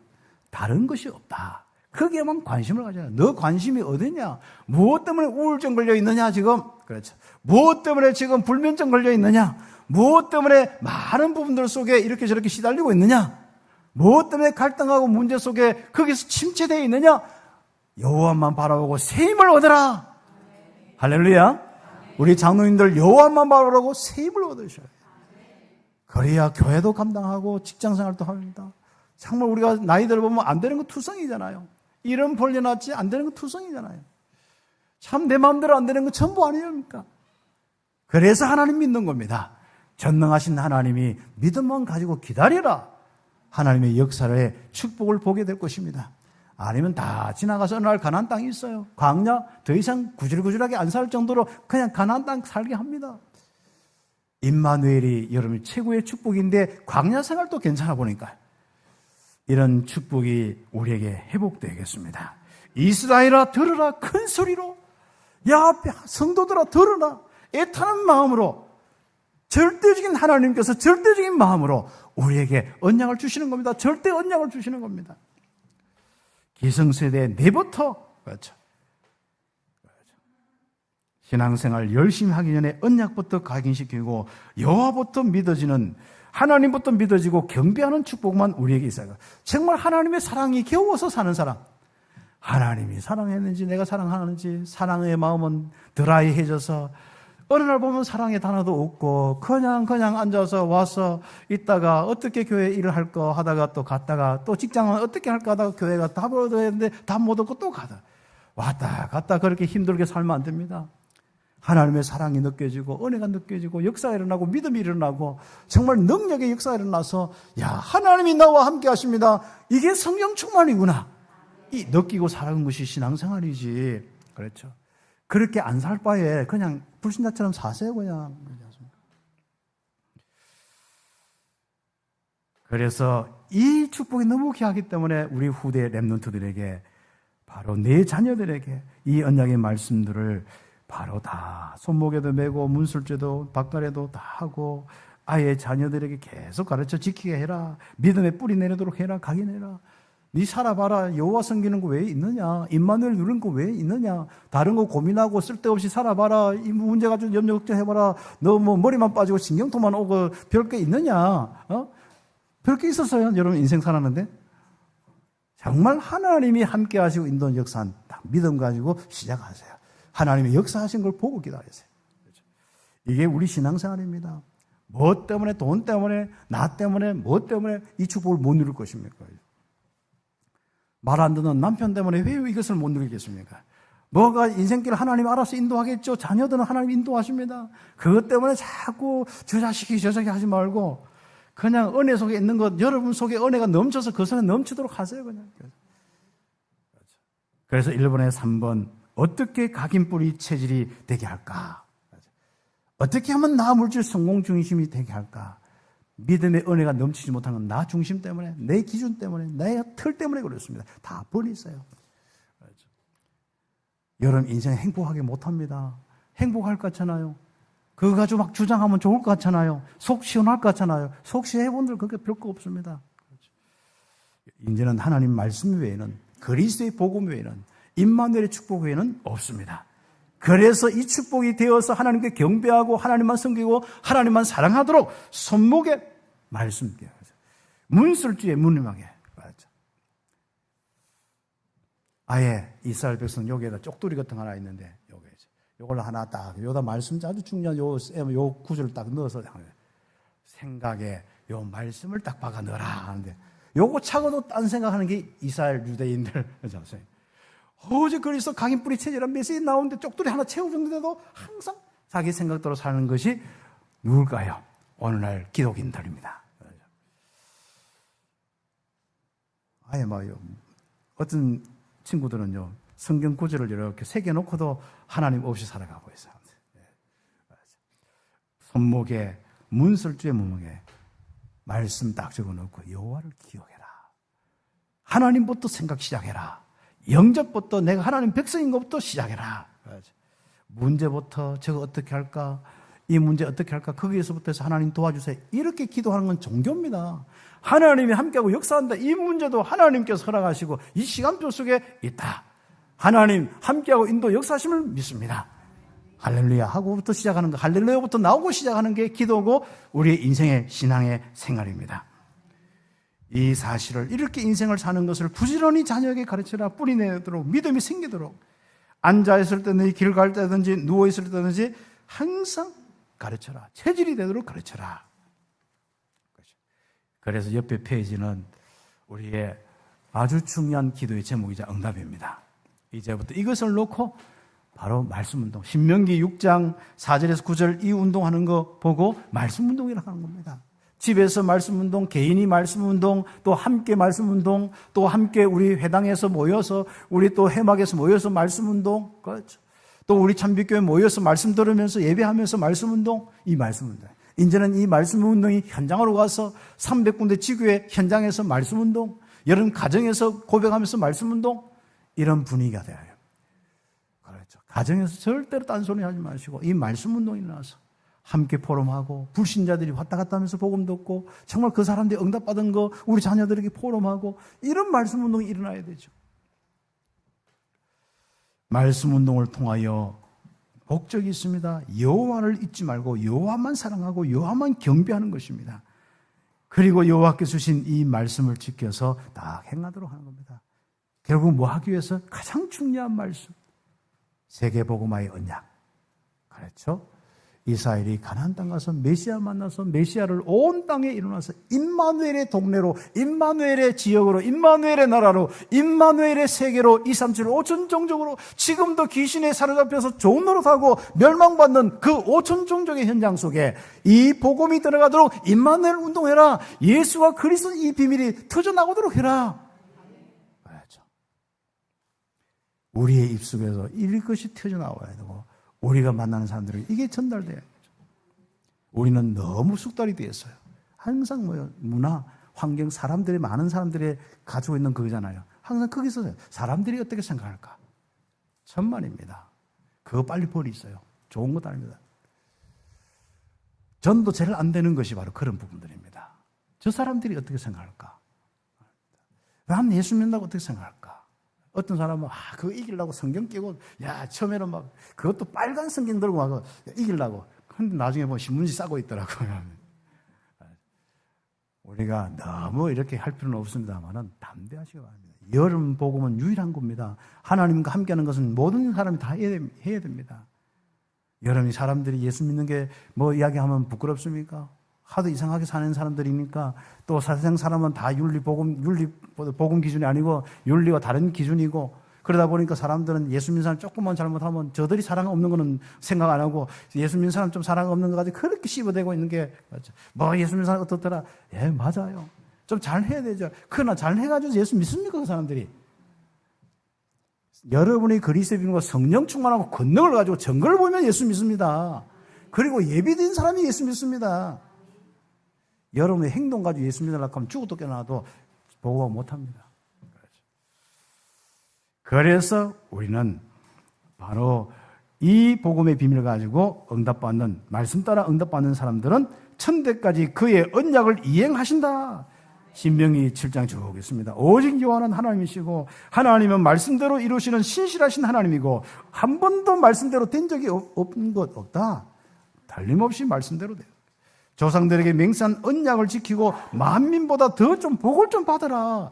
다른 것이 없다. 거기에만 관심을 가져라. 너 관심이 어디냐? 무엇 때문에 우울증 걸려 있느냐 지금? 그렇죠. 무엇 때문에 지금 불면증 걸려 있느냐? 무엇 때문에 많은 부분들 속에 이렇게 저렇게 시달리고 있느냐? 무엇 때문에 갈등하고 문제 속에 거기서 침체되어 있느냐? 여호와만 바라보고 새 힘을 얻어라. 할렐루야. 우리 장로님들 여호와만 바라보고 새 힘을 얻으셔야 돼요. 그래야 교회도 감당하고 직장생활도 합니다. 정말 우리가 나이 들어보면 안 되는 건 투성이잖아요. 이름 벌려놨지 안 되는 건 투성이잖아요. 참 내 마음대로 안 되는 건 전부 아니옵니까? 그래서 하나님 믿는 겁니다. 전능하신 하나님이 믿음만 가지고 기다리라. 하나님의 역사의 축복을 보게 될 것입니다. 아니면 다 지나가서 어느 날 가나안 땅이 있어요. 광야 더 이상 구질구질하게 안 살 정도로 그냥 가나안 땅 살게 합니다. 임마누엘이 여러분 최고의 축복인데 광야 생활도 괜찮아 보니까 이런 축복이 우리에게 회복되겠습니다. 이스라엘아 들으라 큰 소리로 야 성도들아 들으라 애타는 마음으로 절대적인 하나님께서 절대적인 마음으로 우리에게 언약을 주시는 겁니다. 절대 언약을 주시는 겁니다. 기성세대 내부터 그렇죠. 신앙생활 열심히 하기 전에 언약부터 각인시키고 여호와부터 믿어지는 하나님부터 믿어지고 경배하는 축복만 우리에게 있어요. 정말 하나님의 사랑이 겨워서 사는 사람. 하나님이 사랑했는지 내가 사랑하는지 사랑의 마음은 드라이해져서 어느 날 보면 사랑의 단어도 없고 그냥 앉아서 와서 있다가 어떻게 교회 일을 할까 하다가 또 갔다가 또 직장은 어떻게 할까 하다가 교회가 답을 얻어야 되는데 답 못 얻고 또 가다. 왔다 갔다 그렇게 힘들게 살면 안 됩니다. 하나님의 사랑이 느껴지고 은혜가 느껴지고 역사가 일어나고 믿음이 일어나고 정말 능력의 역사가 일어나서 야 하나님이 나와 함께 하십니다. 이게 성령 충만이구나. 이 느끼고 살아가는 것이 신앙생활이지. 그렇죠. 그렇게 안 살 바에 그냥 불신자처럼 사세요 그냥. 그래서 이 축복이 너무 귀하기 때문에 우리 후대 렘넌트들에게 바로 내 자녀들에게 이 언약의 말씀들을 바로 다 손목에도 메고 문술제도 박가래도 다 하고 아예 자녀들에게 계속 가르쳐 지키게 해라. 믿음의 뿌리 내리도록 해라. 각인해라. 네 살아봐라. 여호와 섬기는 거 왜 있느냐? 임마누엘 누르는 거 왜 있느냐? 다른 거 고민하고 쓸데없이 살아봐라. 이 문제 가지고 염려 걱정해봐라. 너 뭐 머리만 빠지고 신경통만 오고 별게 있느냐? 별게 있었어요. 여러분 인생 살았는데 정말 하나님이 함께 하시고 인도하는 역사는 믿음 가지고 시작하세요. 하나님의 역사하신 걸 보고 기다리세요. 이게 우리 신앙생활입니다. 뭐 때문에 돈 때문에 나 때문에 뭐 때문에 이 축복을 못 누릴 것입니까? 말 안 듣는 남편 때문에 왜 이것을 못 누리겠습니까? 뭐가 인생길 하나님 알아서 인도하겠죠. 자녀들은 하나님 인도하십니다. 그것 때문에 자꾸 저 자식이 저 자식이 하지 말고 그냥 은혜 속에 있는 것 여러분 속에 은혜가 넘쳐서 그 속에 넘치도록 하세요. 그냥. 그래서 1번에 3번 어떻게 각인뿌리 체질이 되게 할까? 어떻게 하면 나 물질 성공 중심이 되게 할까? 믿음의 은혜가 넘치지 못하는 건 나 중심 때문에, 내 기준 때문에, 내 틀 때문에 그렇습니다. 다 버리세요. 여러분 인생 행복하게 못합니다. 행복할 것 같잖아요. 그거 가지고 막 주장하면 좋을 것 같잖아요. 속 시원할 것 같잖아요. 속 시해본들 그게 별거 없습니다. 이제는 하나님 말씀 외에는, 그리스도의 복음 외에는, 임마누엘의 축복 외에는 없습니다. 그래서 이 축복이 되어서 하나님께 경배하고 하나님만 섬기고 하나님만 사랑하도록 손목에 말씀, 문설주에 문림하게. 아예 이스라엘 백성 여기에다 쪽두리 같은 거 하나 있는데 요걸로 하나 딱 요다 말씀 아주 중요한 요 구절을 딱 넣어서 생각에 요 말씀을 딱 박아 넣어라 하는데 요거 차고도 딴 생각하는 게 이스라엘 유대인들. 어제 그리스도 각인뿌리 체질한 메시지 나오는데 쪽두리 하나 채워줬는데도 항상 자기 생각대로 사는 것이 누굴까요? 오늘날 기독인들입니다. 아예 뭐요. 어떤 친구들은요, 성경 구절을 이렇게 새겨놓고도 하나님 없이 살아가고 있어요. 손목에, 문설주의 문목에 말씀 딱 적어놓고 여호와를 기억해라. 하나님부터 생각 시작해라. 영접부터 내가 하나님 백성인 것부터 시작해라. 문제부터 저거 어떻게 할까? 이 문제 어떻게 할까? 거기에서부터 해서 하나님 도와주세요. 이렇게 기도하는 건 종교입니다. 하나님이 함께하고 역사한다. 이 문제도 하나님께서 허락하시고 이 시간표 속에 있다. 하나님 함께하고 인도 역사하심을 믿습니다. 할렐루야 하고부터 시작하는 거, 할렐루야부터 나오고 시작하는 게 기도고 우리의 인생의 신앙의 생활입니다. 이 사실을, 이렇게 인생을 사는 것을 부지런히 자녀에게 가르쳐라. 뿌리 내도록, 믿음이 생기도록. 앉아있을 때든지 길 갈 때든지 누워있을 때든지 항상 가르쳐라. 체질이 되도록 가르쳐라. 그래서 옆에 페이지는 우리의 아주 중요한 기도의 제목이자 응답입니다. 이제부터 이것을 놓고 바로 말씀 운동, 신명기 6장 4절에서 9절 이 운동하는 거 보고 말씀 운동이라고 하는 겁니다. 집에서 말씀 운동, 개인이 말씀 운동, 또 함께 말씀 운동, 또 함께 우리 회당에서 모여서, 우리 또 해막에서 모여서 말씀 운동, 그렇죠. 또 우리 참빛교회 모여서 말씀 들으면서 예배하면서 말씀 운동, 이 말씀 운동. 이제는 이 말씀 운동이 현장으로 가서 300군데 지교회 현장에서 말씀 운동, 여러분 가정에서 고백하면서 말씀 운동, 이런 분위기가 돼요. 그렇죠. 가정에서 절대로 딴소리 하지 마시고 이 말씀 운동이 일어나서 함께 포럼하고 불신자들이 왔다 갔다 하면서 복음 듣고 정말 그 사람들이 응답받은 거 우리 자녀들에게 포럼하고 이런 말씀 운동이 일어나야 되죠. 말씀 운동을 통하여 목적이 있습니다. 여호와를 잊지 말고 여호와만 사랑하고 여호와만 경배하는 것입니다. 그리고 여호와께서 주신 이 말씀을 지켜서 다 행하도록 하는 겁니다. 결국 뭐 하기 위해서 가장 중요한 말씀, 세계복음화의 언약. 그렇죠? 이스라엘이 가나안 땅 가서 메시아 만나서 메시아를 온 땅에 일어나서 임마누엘의 동네로, 임마누엘의 지역으로, 임마누엘의 나라로, 임마누엘의 세계로 2, 3, 7, 5천 종족으로 지금도 귀신에 사로잡혀서 좋은 노릇하고 멸망받는 그 5천 종족의 현장 속에 이 복음이 들어가도록 임마누엘 운동해라. 예수가 그리스도 이 비밀이 터져나오도록 해라. 그렇죠. 우리의 입속에서 이것이 터져나와야 되고 우리가 만나는 사람들에게 이게 전달돼야 되죠. 우리는 너무 숙달이 되어 있어요. 항상 문화, 환경, 사람들이, 많은 사람들이 가지고 있는 그거잖아요. 항상 거기서 사람들이 어떻게 생각할까? 천만입니다. 그거 빨리 버리세요. 좋은 것도 아닙니다. 전도 제일 안 되는 것이 바로 그런 부분들입니다. 저 사람들이 어떻게 생각할까? 난 예수 믿는다고 어떻게 생각할까? 어떤 사람은 그거 이기려고 성경 끼고 처음에는 막 그것도 빨간 성경 들고 막 이기려고. 근데 나중에 보면 신문지 싸고 있더라고요. 우리가 너무 이렇게 할 필요는 없습니다만은 담대하시기 바랍니다. 여름 복음은 유일한 겁니다. 하나님과 함께하는 것은 모든 사람이 다 해야 됩니다. 여러분이 사람들이 예수 믿는 게 뭐 이야기하면 부끄럽습니까? 하도 이상하게 사는 사람들이니까 또 세상 사람은 다 윤리 복음 기준이 아니고 윤리와 다른 기준이고 그러다 보니까 사람들은 예수 믿는 사람 조금만 잘못하면 저들이 사랑 없는 거는 생각 안 하고 예수 믿는 사람 좀 사랑 없는 거 가지고 그렇게 씹어대고 있는 게 맞죠. 뭐 예수 믿는 사람 어떻더라? 예, 맞아요. 좀 잘해야 되죠. 그러나 잘해가지고 예수 믿습니까? 그 사람들이. 여러분이 그리스도인과 성령 충만하고 권능을 가지고 증거를 보면 예수 믿습니다. 그리고 예비된 사람이 예수 믿습니다. 여러분의 행동 가지고 예수 믿으려고 하면 죽어도 깨어나도 보고 못합니다. 그래서 우리는 바로 이 복음의 비밀을 가지고 응답받는, 말씀 따라 응답받는 사람들은 천대까지 그의 언약을 이행하신다. 신명기 7장 쭉 있습니다. 오직 여호와는 하나님이시고 하나님은 말씀대로 이루시는 신실하신 하나님이고 한 번도 말씀대로 된 적이 없는 것 없다. 달림없이 말씀대로 돼요. 조상들에게 맹세한 언약을 지키고 만민보다 더 좀 복을 좀 받아라.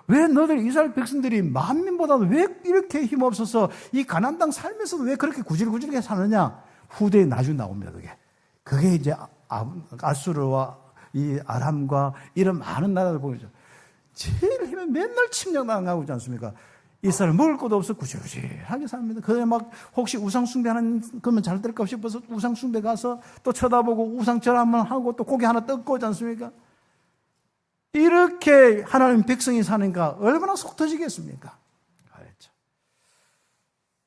왜 너들 이스라엘 백성들이 만민보다도 왜 이렇게 힘없어서 이 가나안 땅 살면서도 왜 그렇게 구질구질하게 사느냐? 후대에 나중에 나옵니다. 그게 이제 아수르와 이 아람과 이런 많은 나라들 보이죠. 제일 힘에 맨날 침략당하고 있지 않습니까? 이스라엘 먹을 것도 없어 구질구질하게 삽니다. 그래 막 혹시 우상 숭배하는 그러면 잘 될까 싶어서 우상 숭배 가서 또 쳐다보고 우상 절 한번 하고 또 고기 하나 뜯고 오지 않습니까? 이렇게 하나님 백성이 사니까 얼마나 속 터지겠습니까? 그렇죠.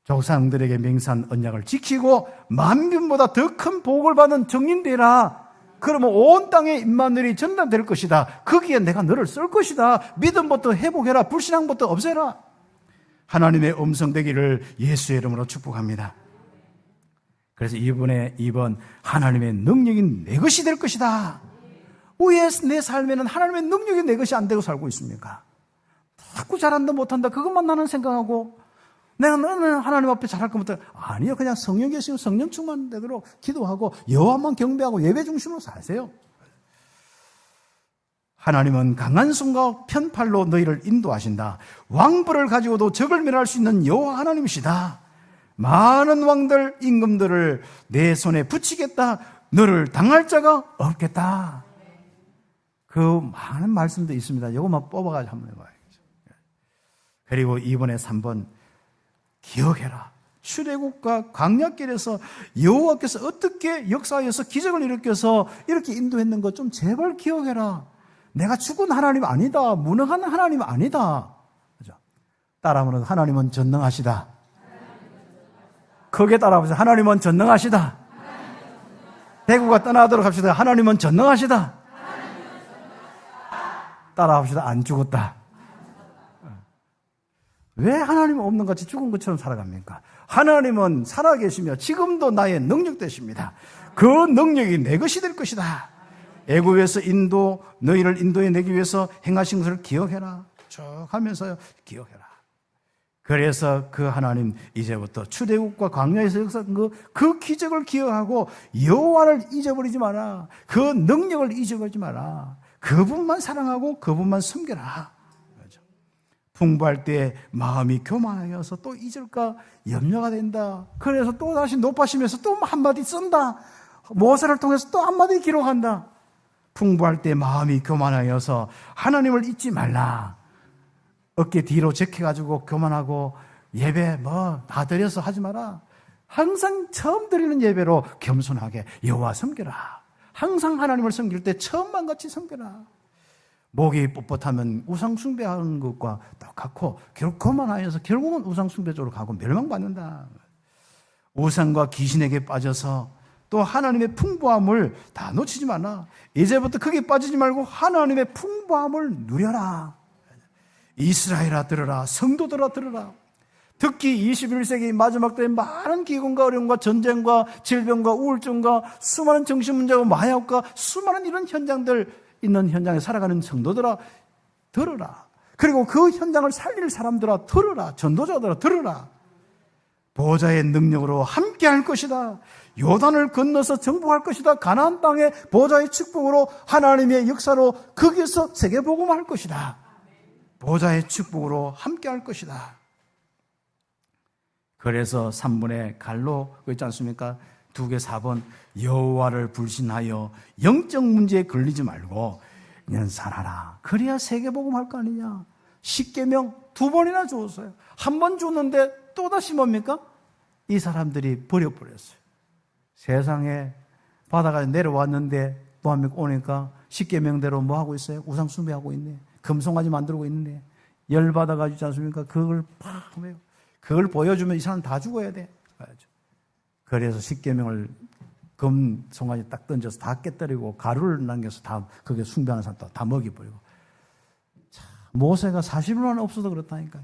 조상들에게 맹세한 언약을 지키고 만민보다 더 큰 복을 받는 정인되라. 그러면 온 땅에 임마누엘이 전달될 것이다. 거기에 내가 너를 쓸 것이다. 믿음부터 회복해라. 불신앙부터 없애라. 하나님의 음성 되기를 예수의 이름으로 축복합니다. 그래서 이번 하나님의 능력이 내 것이 될 것이다. 왜 내 삶에는 하나님의 능력이 내 것이 안 되고 살고 있습니까? 자꾸 잘한다 못한다 그것만 나는 생각하고 내가 너는 하나님 앞에 잘할 것부터 아니요. 그냥 성령 계시고 성령 충만되도록 기도하고 여호와만 경배하고 예배 중심으로 사세요. 하나님은 강한 손과 편팔로 너희를 인도하신다. 왕벌을 가지고도 적을 멸할 수 있는 여호와 하나님이시다. 많은 왕들 임금들을 내 손에 붙이겠다. 너를 당할 자가 없겠다. 그 많은 말씀도 있습니다. 이것만 뽑아가지고 한번 해봐야겠죠. 그리고 이번에 3번 기억해라. 출애굽과 광야길에서 여호와께서 어떻게 역사하여서 기적을 일으켜서 이렇게 인도했는 것 좀 제발 기억해라. 내가 죽은 하나님 아니다. 무능한 하나님 아니다. 그죠? 따라하면 하나님은 전능하시다. 크게 따라하면서 하나님은 전능하시다. 대구가 떠나도록 합시다. 하나님은 전능하시다. 따라합시다. 안 죽었다. 왜 하나님은 없는 같이 죽은 것처럼 살아갑니까? 하나님은 살아계시며 지금도 나의 능력 되십니다. 그 능력이 내 것이 될 것이다. 애굽에서 너희를 인도해내기 위해서 행하신 것을 기억해라. 쭉 하면서요. 기억해라. 그래서 그 하나님 이제부터 출애굽과 광야에서 역사한 그 기적을 기억하고 여호와를 잊어버리지 마라. 그 능력을 잊어버리지 마라. 그분만 사랑하고 그분만 섬겨라. 그렇죠? 풍부할 때 마음이 교만하여서 또 잊을까 염려가 된다. 그래서 또 다시 높아지면서 또 한마디 쓴다. 모세를 통해서 또 한마디 기록한다. 풍부할 때 마음이 교만하여서 하나님을 잊지 말라. 어깨 뒤로 제껴가지고 교만하고 예배 다 드려서 하지 마라. 항상 처음 드리는 예배로 겸손하게 여호와 섬겨라. 항상 하나님을 섬길 때 처음만 같이 섬겨라. 목이 뻣뻣하면 우상 숭배하는 것과 똑같고 결국 교만하여서 결국은 우상 숭배 쪽으로 가고 멸망받는다. 우상과 귀신에게 빠져서 또 하나님의 풍부함을 다 놓치지 마라. 이제부터 거기에 빠지지 말고 하나님의 풍부함을 누려라. 이스라엘아 들으라. 성도들아 들으라. 특히 21세기 마지막 때에 많은 기근과 어려움과 전쟁과 질병과 우울증과 수많은 정신문제와 마약과 수많은 이런 현장들 있는 현장에 살아가는 성도들아 들으라. 그리고 그 현장을 살릴 사람들아 들으라. 전도자들아 들으라. 보호자의 능력으로 함께 할 것이다. 요단을 건너서 정복할 것이다. 가나안 땅의 보호자의 축복으로 하나님의 역사로 거기에서 세계복음할 것이다. 보호자의 축복으로 함께 할 것이다. 그래서 3번의 갈로 있지 않습니까? 2개 4번 여호와를 불신하여 영적 문제에 걸리지 말고 그냥 살아라. 그래야 세계복음 할 거 아니냐. 십계명 2번이나 주었어요. 한 번 주는데 또다시 뭡니까? 이 사람들이 버려버렸어요. 세상에 바다가 내려왔는데 뭐합니까? 오니까 십계명대로 뭐 하고 있어요? 우상 숭배하고 있네. 금송아지 만들고 있는데 열받아가지고 있지 않습니까? 그걸 팍 해요. 그걸 보여주면 이 사람 다 죽어야 돼. 그래서 십계명을 금 송아지 딱 던져서 다 깨뜨리고 가루를 남겨서 다 거기에 숭배하는 사람 다 먹여버리고. 모세가 40일만 없어도 그렇다니까요.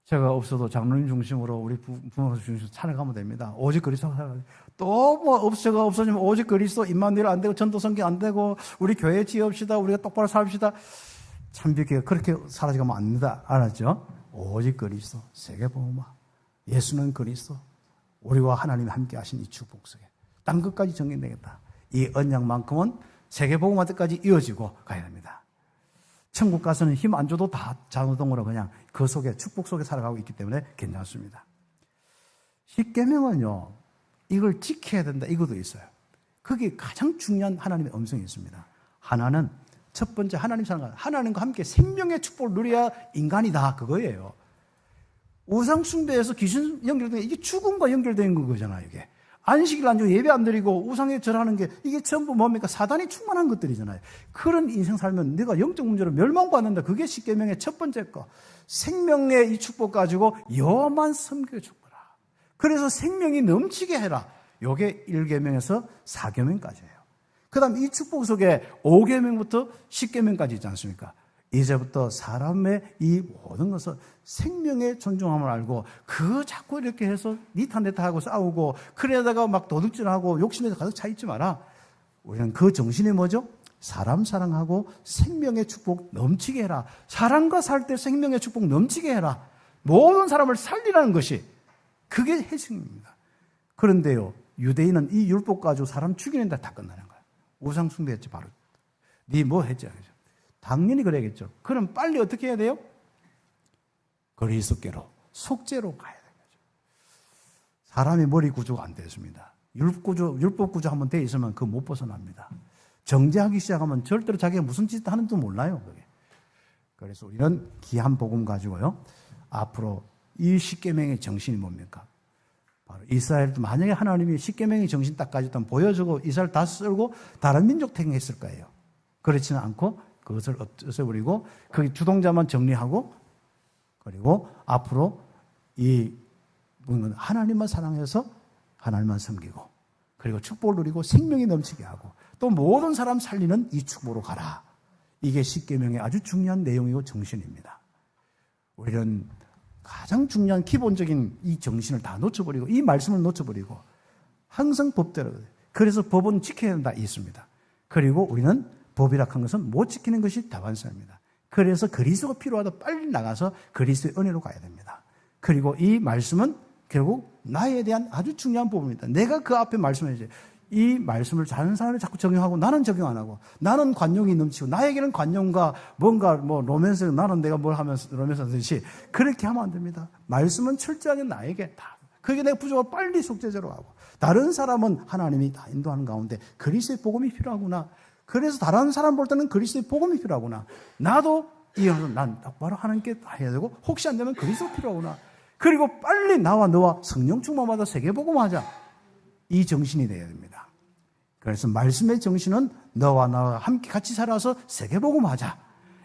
제가 없어도 장로님 중심으로 우리 부모 중심으로 살아가면 됩니다. 오직 그리스도 살아가요. 또 뭐 제가 없어지면 오직 그리스도 임마누엘 안 되고 전도성경 안 되고 우리 교회 지읍시다. 우리가 똑바로 삽시다. 참비교회 그렇게 사라지면 안 된다. 알았죠? 오직 그리스도 세계복음화. 예수는 그리스도. 우리와 하나님이 함께 하신 이 축복 속에 땅 끝까지 정리되겠다. 이 언약만큼은 세계복음화 때까지 이어지고 가야 됩니다. 천국 가서는 힘 안 줘도 다 자동으로 그냥 그 속에 축복 속에 살아가고 있기 때문에 괜찮습니다. 십계명은요, 이걸 지켜야 된다 이것도 있어요. 거기에 가장 중요한 하나님의 음성이 있습니다. 하나는 첫 번째 하나님 사랑하는 하나님과 함께 생명의 축복을 누려야 인간이다 그거예요. 우상 숭배에서 귀신 연결된 게 이게 죽음과 연결된 거잖아요. 이게 안식일 안 주고 예배 안 드리고 우상에 절하는 게 이게 전부 뭡니까? 사단이 충만한 것들이잖아요. 그런 인생 살면 내가 영적 문제로 멸망받는다. 그게 십계명의 첫 번째 거. 생명의 이 축복 가지고 여호와만 섬겨 주거라. 그래서 생명이 넘치게 해라. 요게 1계명에서 4계명까지예요. 그다음 이 축복 속에 5계명부터 10계명까지 있지 않습니까? 이제부터 사람의 이 모든 것을 생명의 존중함을 알고 그 자꾸 이렇게 해서 니탄데타 하고 싸우고 그러다가 막 도둑질하고 욕심에서 가득 차 있지 마라. 우리는 그 정신이 뭐죠? 사람 사랑하고 생명의 축복 넘치게 해라. 사람과 살 때 생명의 축복 넘치게 해라. 모든 사람을 살리라는 것이 그게 핵심입니다. 그런데요, 유대인은 이 율법 가지고 사람 죽이는 데 다 끝나는 거예요. 우상 숭배했지 바로. 니 뭐 했지? 당연히 그래야겠죠. 그럼 빨리 어떻게 해야 돼요? 그리스도께로 속죄로 가야 되는 거죠. 사람이 머리 구조가 안 됐습니다. 율법 구조 한번 돼 있으면 그거 못 벗어납니다. 정죄하기 시작하면 절대로 자기가 무슨 짓 하는지도 몰라요. 그게. 그래서 우리는 귀한 복음 가지고요. 앞으로 이 십계명의 정신이 뭡니까? 바로 이스라엘도 만약에 하나님이 십계명의 정신 딱 가졌다면 보여주고 이스라엘 다 쓸고 다른 민족 택했을 거예요. 그렇지는 않고 그것을 없애버리고 그 주동자만 정리하고 그리고 앞으로 이 하나님만 사랑해서 하나님만 섬기고 그리고 축복을 누리고 생명이 넘치게 하고 또 모든 사람 살리는 이 축복으로 가라. 이게 십계명의 아주 중요한 내용이고 정신입니다. 우리는 가장 중요한 기본적인 이 정신을 다 놓쳐버리고 이 말씀을 놓쳐버리고 항상 법대로 그래서 법은 지켜야 된다 있습니다. 그리고 우리는 법이라 한 것은 못 지키는 것이 다반사입니다. 그래서 그리스도가 필요하다 빨리 나가서 그리스도의 은혜로 가야 됩니다. 그리고 이 말씀은 결국 나에 대한 아주 중요한 부분입니다. 내가 그 앞에 말씀해야지. 이 말씀을 다른 사람이 자꾸 적용하고 나는 적용 안 하고 나는 관용이 넘치고 나에게는 관용과 뭔가 뭐 로맨스 나는 내가 뭘 하면 로맨스 하듯이 그렇게 하면 안 됩니다. 말씀은 철저하게 나에게 다. 그게 내가 부족하고 빨리 속죄제로 하고 다른 사람은 하나님이 다 인도하는 가운데 그리스도의 복음이 필요하구나. 그래서 다른 사람 볼 때는 그리스도의 복음이 필요하구나. 나도 난 똑바로 하나님께 해야 되고 혹시 안 되면 그리스도 필요하구나. 그리고 빨리 나와 너와 성령 충만받아 세계복음하자. 이 정신이 되어야 됩니다. 그래서 말씀의 정신은 너와 나와 함께 같이 살아서 세계복음하자.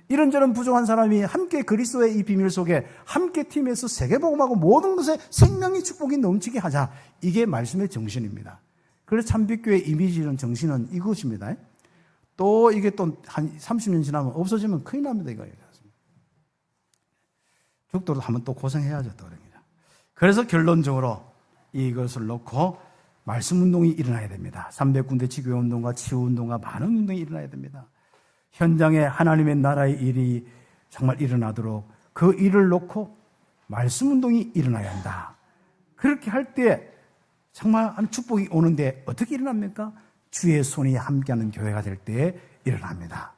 이런저런 부족한 사람이 함께 그리스도의 이 비밀 속에 함께 팀에서 세계복음하고 모든 것에 생명의 축복이 넘치게 하자. 이게 말씀의 정신입니다. 그래서 참빛교회 이미지 이런 정신은 이것입니다. 또 이게 또 한 30년 지나면 없어지면 큰일 납니다. 이거. 죽도록 하면 또 고생해야죠. 또 그럽니다. 그래서 결론적으로 이것을 놓고 말씀 운동이 일어나야 됩니다. 300군데 지교회 운동과 치유 운동과 많은 운동이 일어나야 됩니다. 현장에 하나님의 나라의 일이 정말 일어나도록 그 일을 놓고 말씀 운동이 일어나야 한다. 그렇게 할 때 정말 축복이 오는데 어떻게 일어납니까? 주의 손이 함께하는 교회가 될 때에 일어납니다.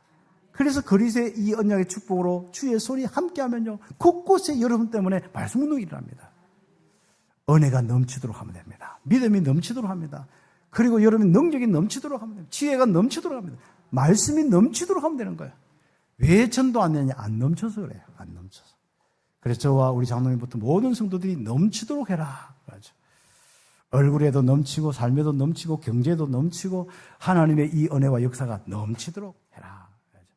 그래서 그리스도의 이 언약의 축복으로 주의 손이 함께하면요 곳곳에 여러분 때문에 말씀 운동이 일어납니다. 은혜가 넘치도록 하면 됩니다. 믿음이 넘치도록 합니다. 그리고 여러분 능력이 넘치도록 하면 됩니다. 지혜가 넘치도록 합니다. 말씀이 넘치도록 하면 되는 거예요. 왜 전도 안 되냐? 안 넘쳐서 그래요. 안 넘쳐서. 그래서 저와 우리 장로님부터 모든 성도들이 넘치도록 해라. 그렇죠. 얼굴에도 넘치고 삶에도 넘치고 경제도 넘치고 하나님의 이 은혜와 역사가 넘치도록 해라. 그렇죠.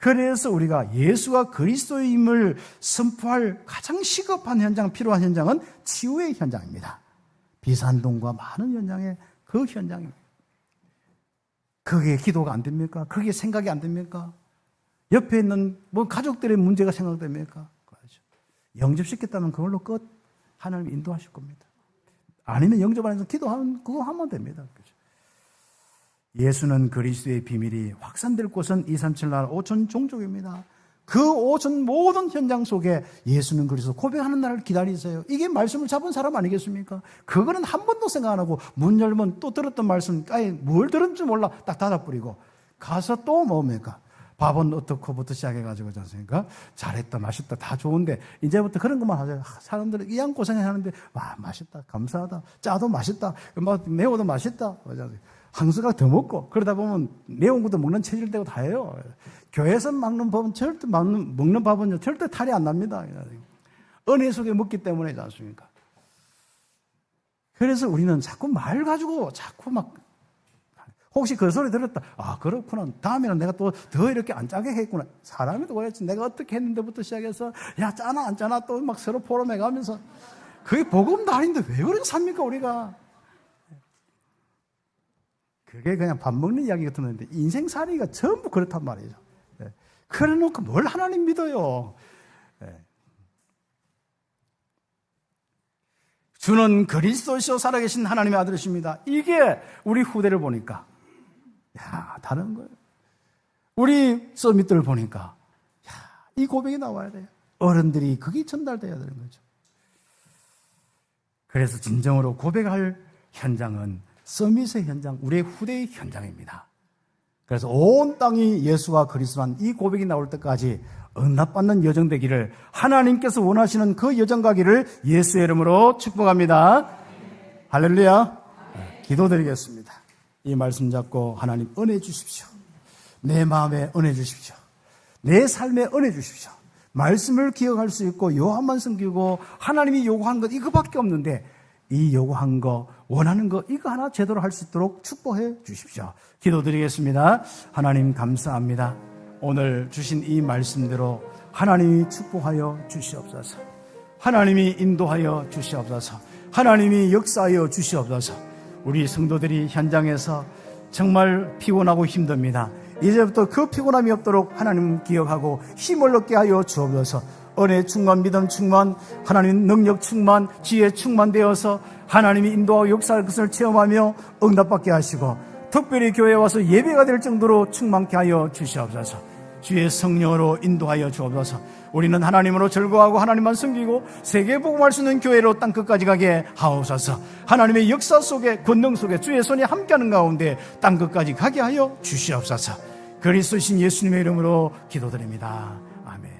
그래서 우리가 예수가 그리스도임을 선포할 가장 시급한 현장, 필요한 현장은 치유의 현장입니다. 비산동과 많은 현장에 그 현장입니다. 그게 기도가 안 됩니까? 그게 생각이 안 됩니까? 옆에 있는 가족들의 문제가 생각됩니까? 영접시켰다면 그걸로 끝. 하나님 인도하실 겁니다. 아니면 영접 안 해서 기도하면 그거 하면 됩니다. 예수는 그리스도의 비밀이 확산될 곳은 237나라 5천 종족입니다. 그 5천 모든 현장 속에 예수는 그리스도 고백하는 날을 기다리세요. 이게 말씀을 잡은 사람 아니겠습니까? 그거는 한 번도 생각 안 하고 문 열면 또 들었던 말씀, 아예 뭘 들었는지 몰라 딱 닫아버리고 가서 또 뭡니까? 밥은 어떻고부터 시작해가지고 그렇지 않습니까? 잘했다, 맛있다, 다 좋은데 이제부터 그런 것만 하죠. 사람들은 이양 고생하는데 와 맛있다, 감사하다, 짜도 맛있다, 매워도 맛있다, 항수가 더 먹고 그러다 보면 매운 것도 먹는 체질되고 다 해요. 교회에서 먹는 밥은 먹는 밥은 절대 탈이 안 납니다. 은혜 속에 먹기 때문이지 않습니까? 그래서 우리는 자꾸 말 가지고 자꾸 막 혹시 그 소리 들었다. 아, 그렇구나. 다음에는 내가 또 더 이렇게 안 짜게 했구나. 사람이 또 그랬지. 내가 어떻게 했는데부터 시작해서 야, 짜나 안 짜나 또 막 서로 포럼해 가면서 그게 복음도 아닌데 왜 그렇게 삽니까, 우리가? 그게 그냥 밥 먹는 이야기 같은데 인생살이가 전부 그렇단 말이죠. 그래 놓고 뭘 하나님 믿어요. 주는 그리스도시요 살아계신 하나님의 아들이십니다. 이게 우리 후대를 보니까 다른 거예요. 우리 서밋들을 보니까 이 고백이 나와야 돼요. 어른들이 그게 전달돼야 되는 거죠. 그래서 진정으로 고백할 현장은 서밋의 현장, 우리의 후대의 현장입니다. 그래서 온 땅이 예수와 그리스도란 이 고백이 나올 때까지 응답받는 여정 되기를 하나님께서 원하시는 그 여정 가기를 예수의 이름으로 축복합니다. 할렐루야. 기도드리겠습니다. 이 말씀 잡고 하나님 은혜 주십시오. 내 마음에 은혜 주십시오. 내 삶에 은혜 주십시오. 말씀을 기억할 수 있고 요한만 섬기고 하나님이 요구한 것 이거밖에 없는데 이 요구한 거 원하는 거 이거 하나 제대로 할 수 있도록 축복해 주십시오. 기도드리겠습니다. 하나님 감사합니다. 오늘 주신 이 말씀대로 하나님이 축복하여 주시옵소서. 하나님이 인도하여 주시옵소서. 하나님이 역사하여 주시옵소서. 우리 성도들이 현장에서 정말 피곤하고 힘듭니다. 이제부터 그 피곤함이 없도록 하나님 기억하고 힘을 얻게 하여 주옵소서. 은혜 충만, 믿음 충만, 하나님 능력 충만, 지혜 충만되어서 하나님이 인도하고 역사할 것을 체험하며 응답받게 하시고 특별히 교회에 와서 예배가 될 정도로 충만케 하여 주시옵소서. 주의 성령으로 인도하여 주옵소서. 우리는 하나님으로 즐거워하고 하나님만 섬기고 세계 복음할 수 있는 교회로 땅끝까지 가게 하옵소서. 하나님의 역사 속에 권능 속에 주의 손이 함께하는 가운데 땅끝까지 가게 하여 주시옵소서. 그리스도신 예수님의 이름으로 기도드립니다. 아멘.